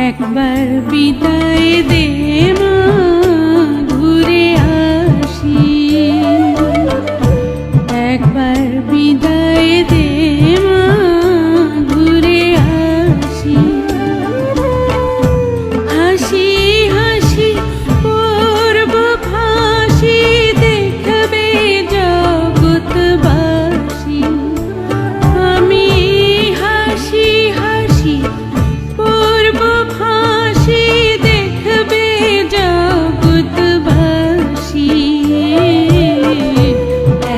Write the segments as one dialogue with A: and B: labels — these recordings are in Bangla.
A: একবার বিদায় দে মা, ঘুরে আসি। একবার বিদায় দে মা, ঘুরে আসি। হাসি হাসি করব ফাঁসি, দেখবে জগৎবাসী। আমি হাসি হাসি করব ফাঁসি, দেখবে জগৎবাসী।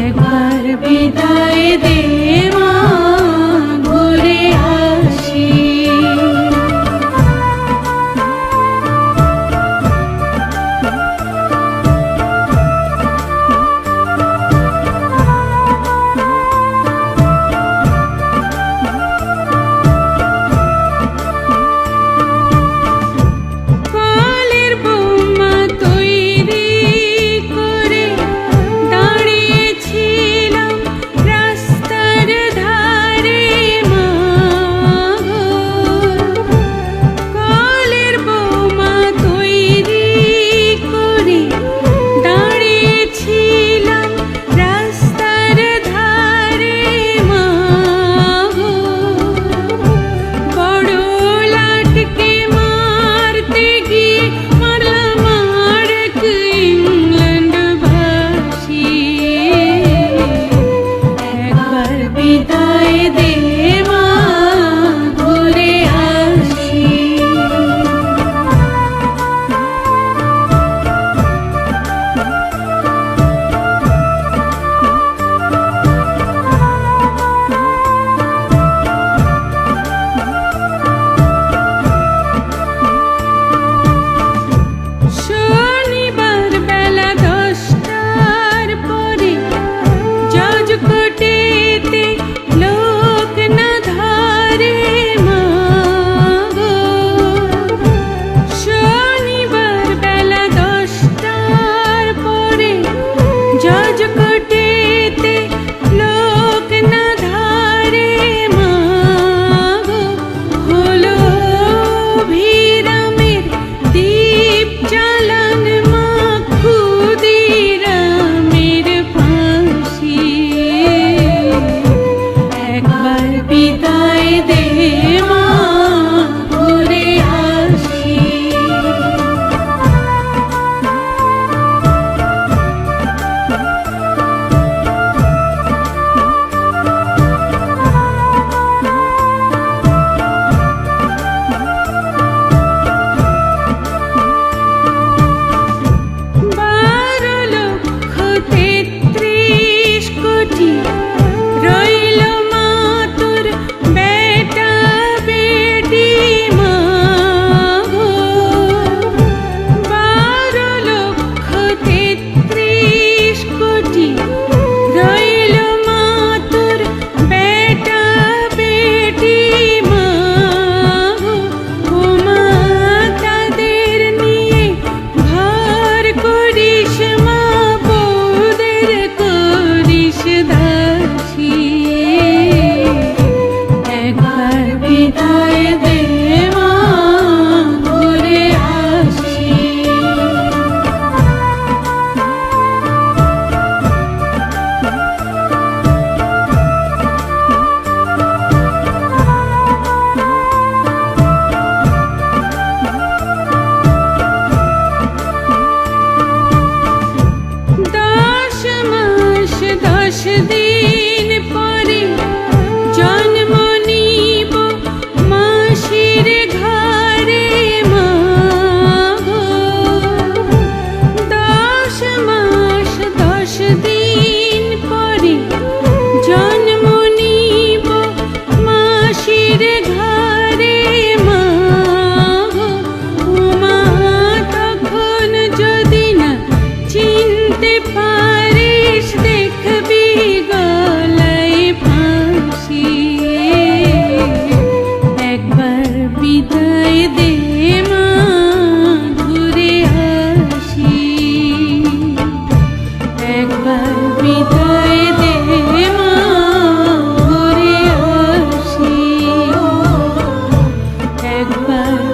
A: একবার বিদায় দে মা, ঘুরে আসি। কলের বোমা তৈরি করে দাঁড়িয়েছিলাম রাস্তার ধারে মা গো। কলের বোমা তৈরি করে দাঁড়িয়েছিলাম রাস্তার ধারে মা গো। বড় লাটকে মারতে গিয়ে মারলাম আরেক ইংল্যান্ডবাসী। একবার বিদায় দে মা, ঘুরে আসি। শনিবার বেলা 10টার পরে জজ কোর্টেতে লোক না ধরে মা গো। শনিবার বেলা 10টার পরে জজ কোর্টেতে লোক না ধরে মা গো। হলো অভিরামের দীপ জ্বালান মা, ক্ষুদিরামের ফাঁসি। একবার বিদায় দে মা, ঘুরে আসি। পারিস দেখবি গলায় ফাঁসি। যায়